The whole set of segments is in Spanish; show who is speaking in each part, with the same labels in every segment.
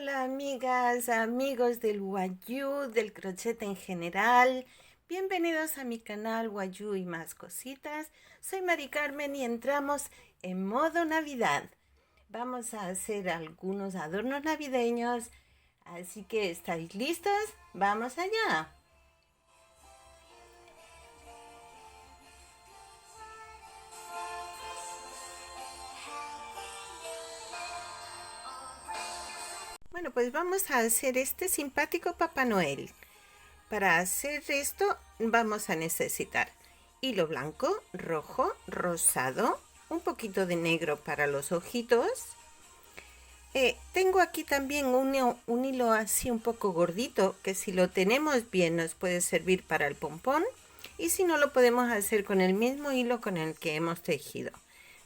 Speaker 1: Hola amigas, amigos del Wayuu, del crochet en general. Bienvenidos a mi canal Wayuu y más cositas. Soy Mari Carmen y entramos en modo Navidad. Vamos a hacer algunos adornos navideños, así que ¿estáis listos? ¡Vamos allá! Bueno, pues vamos a hacer este simpático Papá Noel. Para hacer esto vamos a necesitar hilo blanco, rojo, rosado, un poquito de negro para los ojitos. Tengo aquí también un hilo así un poco gordito que si lo tenemos bien nos puede servir para el pompón y si no lo podemos hacer con el mismo hilo con el que hemos tejido.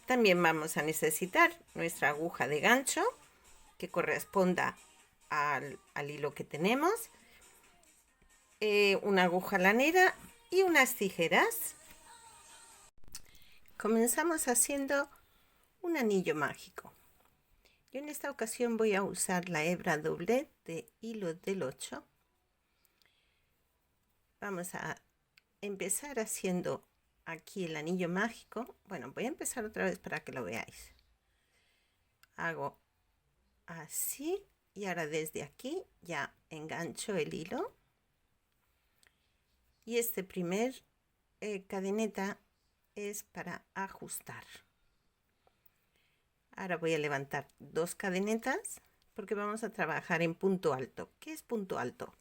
Speaker 1: También vamos a necesitar nuestra aguja de gancho que corresponda al hilo que tenemos, una aguja lanera y unas tijeras. Comenzamos haciendo un anillo mágico. Yo en esta ocasión voy a usar la hebra doble de hilo del 8. Vamos a empezar haciendo aquí el anillo mágico. Bueno, voy a empezar otra vez para que lo veáis. Hago así y ahora desde aquí ya engancho el hilo. Y este primer cadeneta es para ajustar. Ahora voy a levantar 2 cadenetas porque vamos a trabajar en punto alto. ¿Qué es punto alto?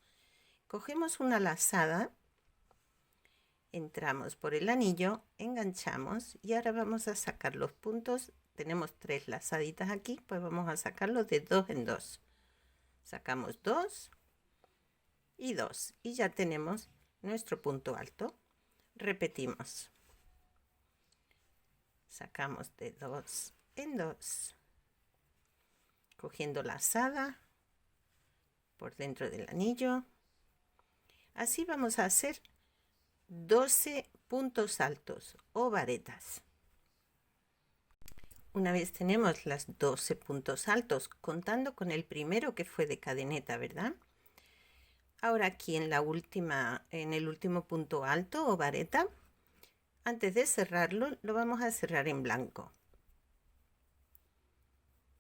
Speaker 1: Cogemos una lazada, entramos por el anillo, enganchamos y ahora vamos a sacar los puntos. Tenemos 3 lazaditas aquí, pues vamos a sacarlos de 2 en 2. Sacamos 2 y 2 y ya tenemos nuestro punto alto. Repetimos. Sacamos de 2 en 2, cogiendo lazada por dentro del anillo. Así vamos a hacer 12 puntos altos o varetas. Una vez tenemos las 12 puntos altos, contando con el primero que fue de cadeneta, ¿verdad? Ahora aquí en el último punto alto o vareta, antes de cerrarlo, lo vamos a cerrar en blanco.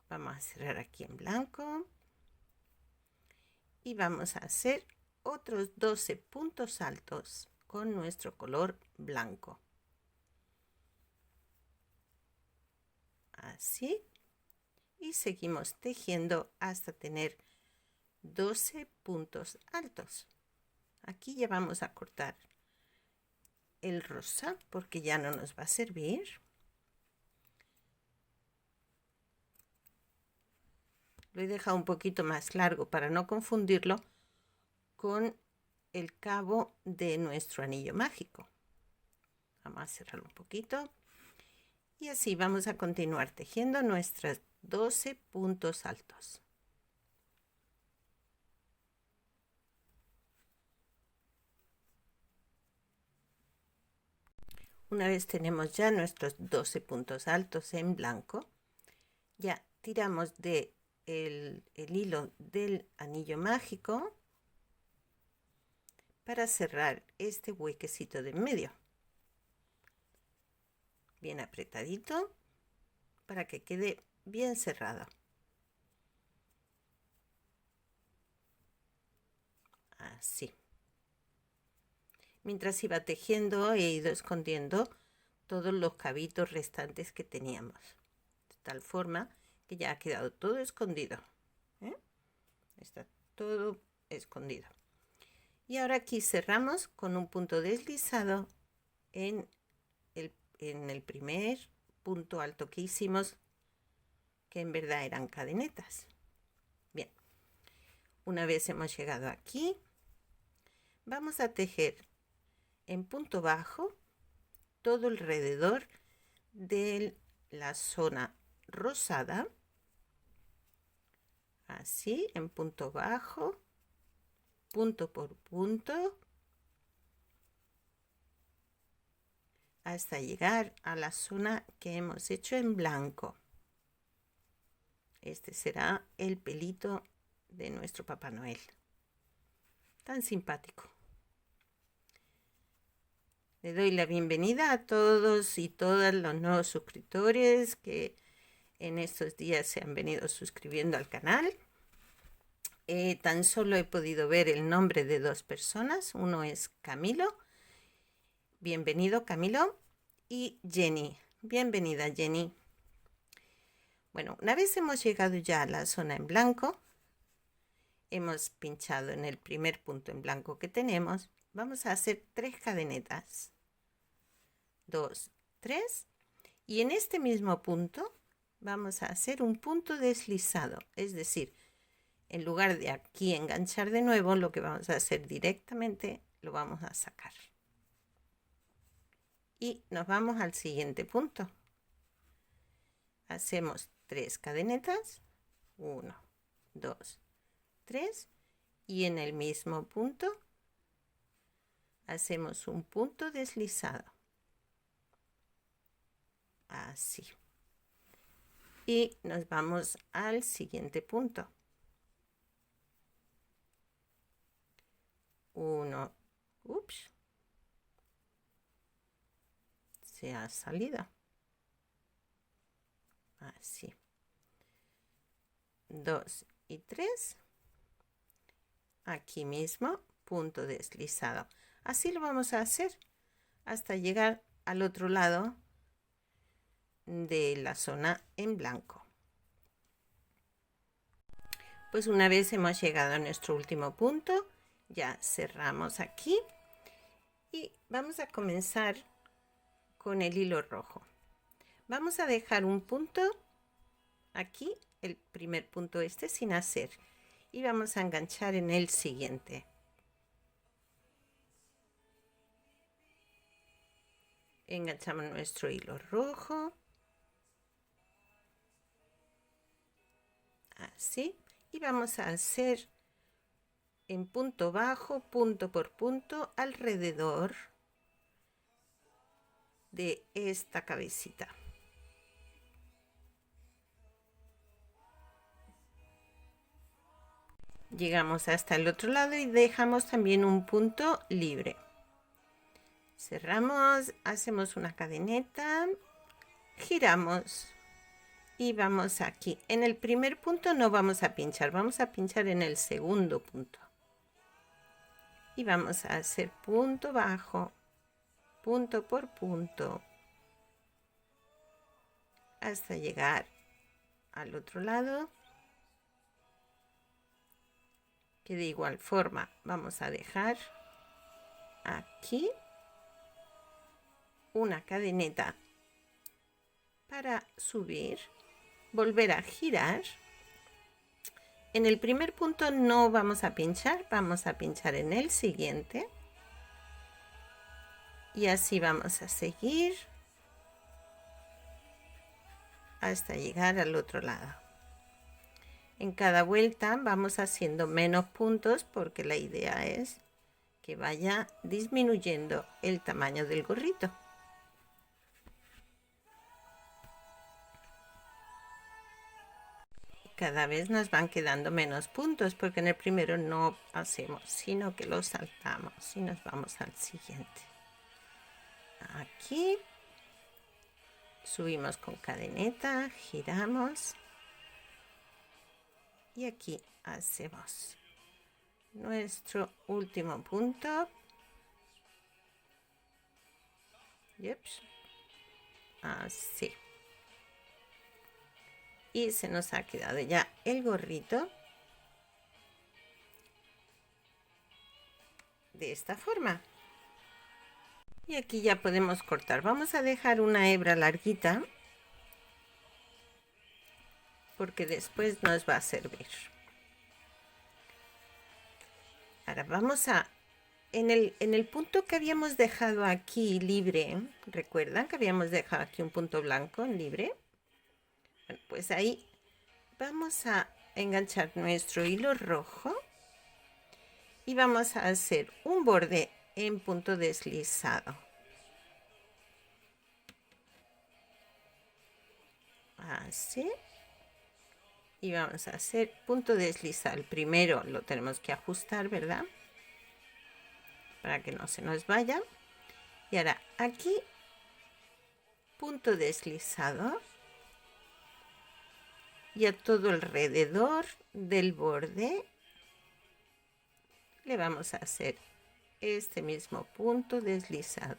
Speaker 1: Vamos a cerrar aquí en blanco y vamos a hacer otros 12 puntos altos con nuestro color blanco. Así. Y seguimos tejiendo hasta tener 12 puntos altos. Aquí ya vamos a cortar el rosa porque ya no nos va a servir. Lo he dejado un poquito más largo para no confundirlo con el cabo de nuestro anillo mágico. Vamos a cerrarlo un poquito y así vamos a continuar tejiendo nuestros 12 puntos altos. Una vez tenemos ya nuestros 12 puntos altos en blanco, ya tiramos de el hilo del anillo mágico para cerrar este huequecito de en medio. Bien apretadito para que quede bien cerrado. Así. Mientras iba tejiendo he ido escondiendo todos los cabitos restantes que teníamos. De tal forma que ya ha quedado todo escondido. Está todo escondido. Y ahora aquí cerramos con un punto deslizado en el primer punto alto que hicimos, que en verdad eran cadenetas. Bien, una vez hemos llegado aquí, vamos a tejer en punto bajo todo alrededor de la zona rosada, así en punto bajo, punto por punto, hasta llegar a la zona que hemos hecho en blanco. Este será el pelito de nuestro Papá Noel. Tan simpático. Le doy la bienvenida a todos y todas los nuevos suscriptores que en estos días se han venido suscribiendo al canal. Tan solo he podido ver el nombre de 2 personas. Uno es Camilo. Bienvenido, Camilo. Y Jenny. Bienvenida, Jenny. Bueno, una vez hemos llegado ya a la zona en blanco, hemos pinchado en el primer punto en blanco que tenemos. Vamos a hacer 3 cadenetas. 2, 3. Y en este mismo punto vamos a hacer un punto deslizado. Es decir, en lugar de aquí enganchar de nuevo, lo que vamos a hacer directamente lo vamos a sacar. Y nos vamos al siguiente punto. Hacemos 3 cadenetas. 1, 2, 3. Y en el mismo punto hacemos un punto deslizado. Así. Y nos vamos al siguiente punto. 1. Ups. Se ha salido. Así. 2 y 3. Aquí mismo, punto deslizado. Así lo vamos a hacer hasta llegar al otro lado de la zona en blanco. Pues una vez hemos llegado a nuestro último punto, ya cerramos aquí y vamos a comenzar con el hilo rojo. Vamos a dejar un punto aquí, el primer punto este sin hacer, y vamos a enganchar en el siguiente. Enganchamos nuestro hilo rojo. Así. Y vamos a hacer en punto bajo, punto por punto, alrededor de esta cabecita. Llegamos hasta el otro lado y dejamos también un punto libre. Cerramos, hacemos una cadeneta, giramos y vamos aquí. En el primer punto no vamos a pinchar, vamos a pinchar en el segundo punto. Y vamos a hacer punto bajo, punto por punto, hasta llegar al otro lado. Que de igual forma vamos a dejar aquí una cadeneta para subir, volver a girar. En el primer punto no vamos a pinchar, vamos a pinchar en el siguiente. Y así vamos a seguir hasta llegar al otro lado. En cada vuelta vamos haciendo menos puntos porque la idea es que vaya disminuyendo el tamaño del gorrito. Cada vez nos van quedando menos puntos porque en el primero no hacemos, sino que lo saltamos y nos vamos al siguiente. Aquí subimos con cadeneta, giramos y aquí hacemos nuestro último punto. Yeps. Así. Y se nos ha quedado ya el gorrito de esta forma. Y aquí ya podemos cortar. Vamos a dejar una hebra larguita porque después nos va a servir. Ahora vamos a, en el punto que habíamos dejado aquí libre, ¿recuerdan que habíamos dejado aquí un punto blanco libre? Bueno, pues ahí vamos a enganchar nuestro hilo rojo y vamos a hacer un borde en punto deslizado. Así. y vamos a hacer punto deslizado. Primero lo tenemos que ajustar, ¿verdad? Para que no se nos vaya. Y ahora aquí punto deslizado y a todo alrededor del borde le vamos a hacer este mismo punto deslizado.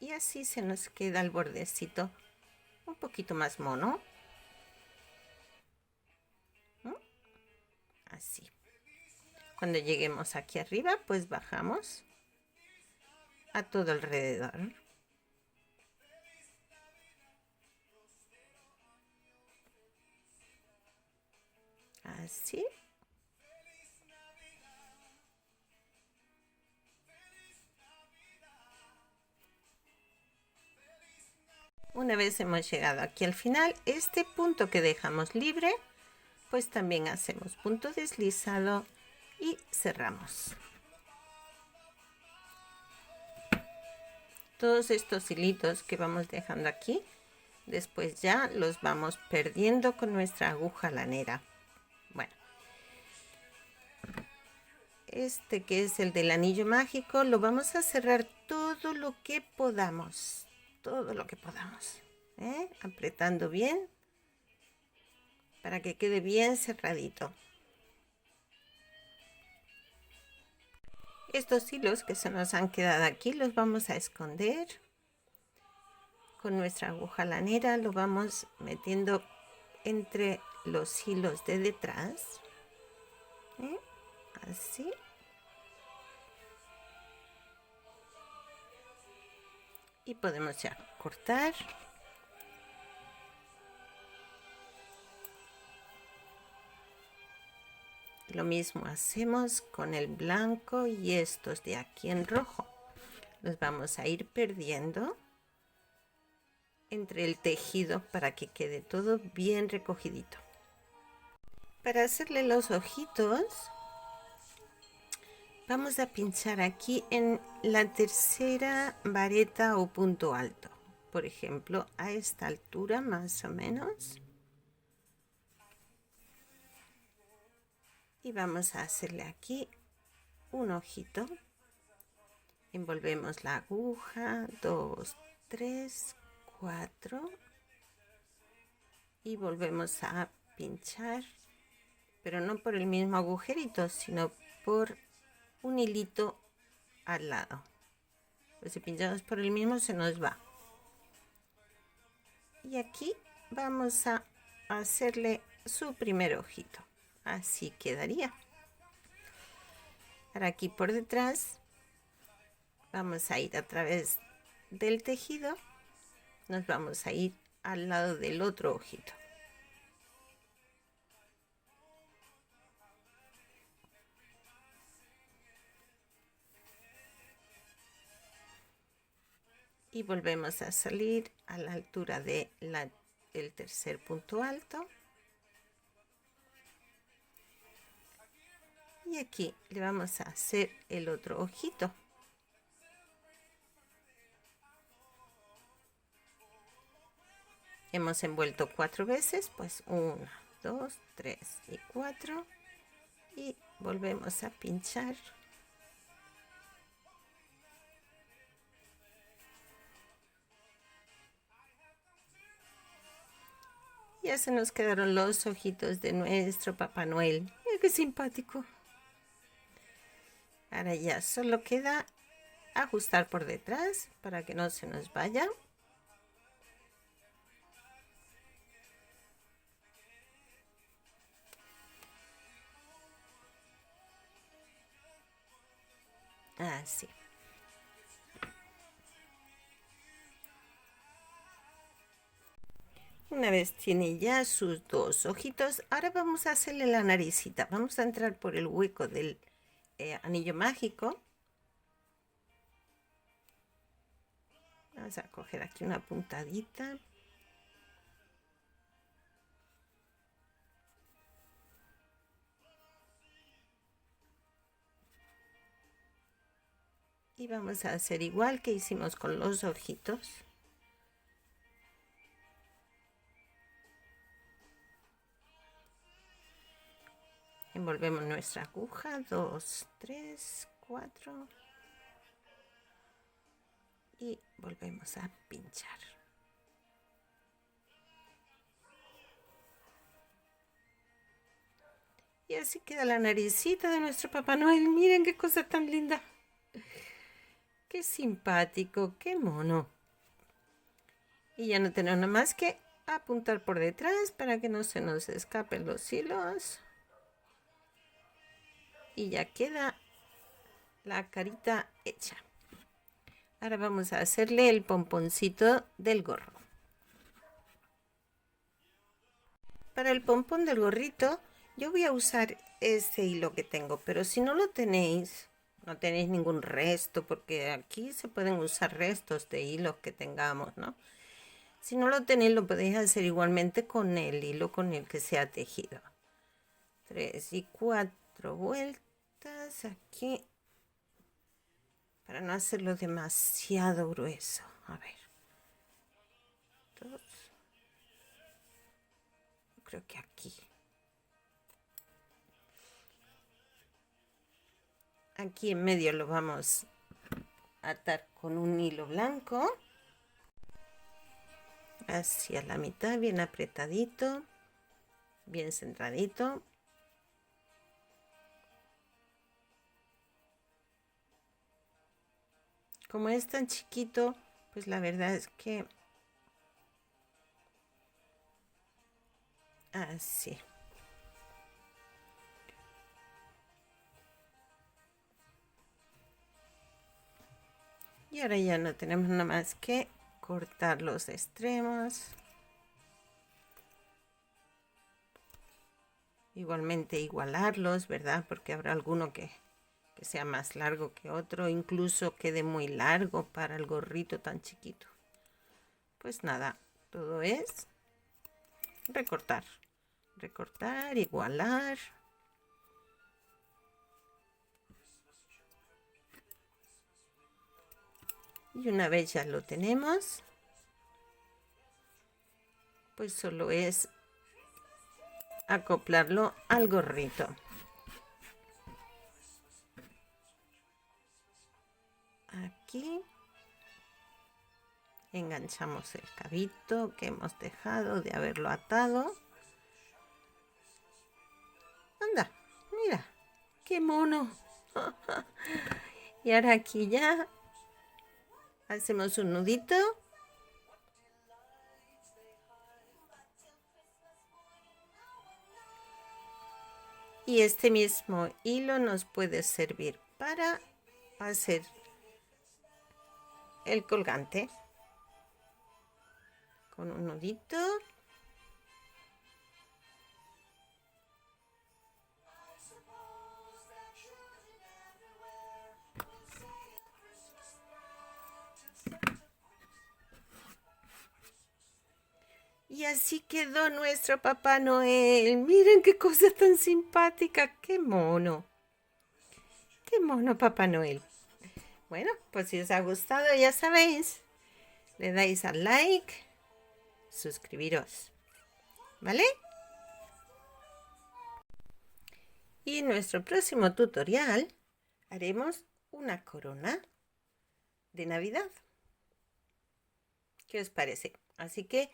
Speaker 1: Y así se nos queda el bordecito un poquito más mono. Así. Cuando lleguemos aquí arriba, pues bajamos a todo alrededor. Así. Una vez hemos llegado aquí al final, este punto que dejamos libre, pues también hacemos punto deslizado y cerramos. Todos estos hilitos que vamos dejando aquí, después ya los vamos perdiendo con nuestra aguja lanera. Bueno, este que es el del anillo mágico, lo vamos a cerrar todo lo que podamos. Todo lo que podamos, apretando bien para que quede bien cerradito. Estos hilos que se nos han quedado aquí los vamos a esconder con nuestra aguja lanera. Lo vamos metiendo entre los hilos de detrás, así. Y podemos ya cortar. Lo mismo hacemos con el blanco y estos de aquí en rojo. Los vamos a ir perdiendo entre el tejido para que quede todo bien recogidito. Para hacerle los ojitos, vamos a pinchar aquí en la tercera vareta o punto alto. Por ejemplo, a esta altura más o menos. Y vamos a hacerle aquí un ojito. Envolvemos la aguja, 2, 3, 4. Y volvemos a pinchar, pero no por el mismo agujerito, sino por un hilito al lado. Pues si pinchamos por el mismo se nos va. Y aquí vamos a hacerle su primer ojito. Así quedaría. Ahora aquí por detrás vamos a ir a través del tejido. Nos vamos a ir al lado del otro ojito. Y volvemos a salir a la altura del tercer punto alto. Y aquí le vamos a hacer el otro ojito. Hemos envuelto 4 veces, pues 1, 2, 3 y 4. Y volvemos a pinchar. Ya se nos quedaron los ojitos de nuestro Papá Noel. Mira qué simpático. Ahora ya solo queda ajustar por detrás para que no se nos vaya. Así. Una vez tiene ya sus 2 ojitos, ahora vamos a hacerle la naricita. Vamos a entrar por el hueco del anillo mágico. Vamos a coger aquí una puntadita. Y vamos a hacer igual que hicimos con los ojitos. Envolvemos nuestra aguja, 2, 3, 4 y volvemos a pinchar. Y así queda la naricita de nuestro Papá Noel. Miren qué cosa tan linda. Qué simpático, qué mono. Y ya no tenemos nada más que apuntar por detrás para que no se nos escapen los hilos. Y ya queda la carita hecha. Ahora vamos a hacerle el pomponcito del gorro. Para el pompón del gorrito yo voy a usar este hilo que tengo, pero si no lo tenéis, no tenéis ningún resto, porque aquí se pueden usar restos de hilos que tengamos, ¿no? Si no lo tenéis, lo podéis hacer igualmente con el hilo con el que se ha tejido. 3 y 4 vueltas aquí, para no hacerlo demasiado grueso. A ver. 2. Creo que aquí. Aquí en medio lo vamos a atar con un hilo blanco. Hacia la mitad, bien apretadito, bien centradito. Como es tan chiquito, pues la verdad es que así. Y ahora ya no tenemos nada más que cortar los extremos. Igualmente igualarlos, ¿verdad? Porque habrá alguno que sea más largo que otro, incluso quede muy largo para el gorrito tan chiquito. Pues nada, todo es recortar, recortar, igualar. Y una vez ya lo tenemos, pues solo es acoplarlo al gorrito. Aquí enganchamos el cabito que hemos dejado de haberlo atado. Anda, mira, qué mono. Y ahora aquí ya hacemos un nudito. Y este mismo hilo nos puede servir para hacer el colgante. Con un nudito. Y así quedó nuestro Papá Noel. Miren qué cosa tan simpática. ¡Qué mono! ¡Qué mono Papá Noel! Bueno, pues si os ha gustado, ya sabéis, le dais al like, suscribiros, ¿vale? Y en nuestro próximo tutorial haremos una corona de Navidad. ¿Qué os parece? Así que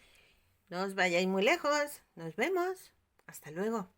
Speaker 1: no os vayáis muy lejos. Nos vemos. Hasta luego.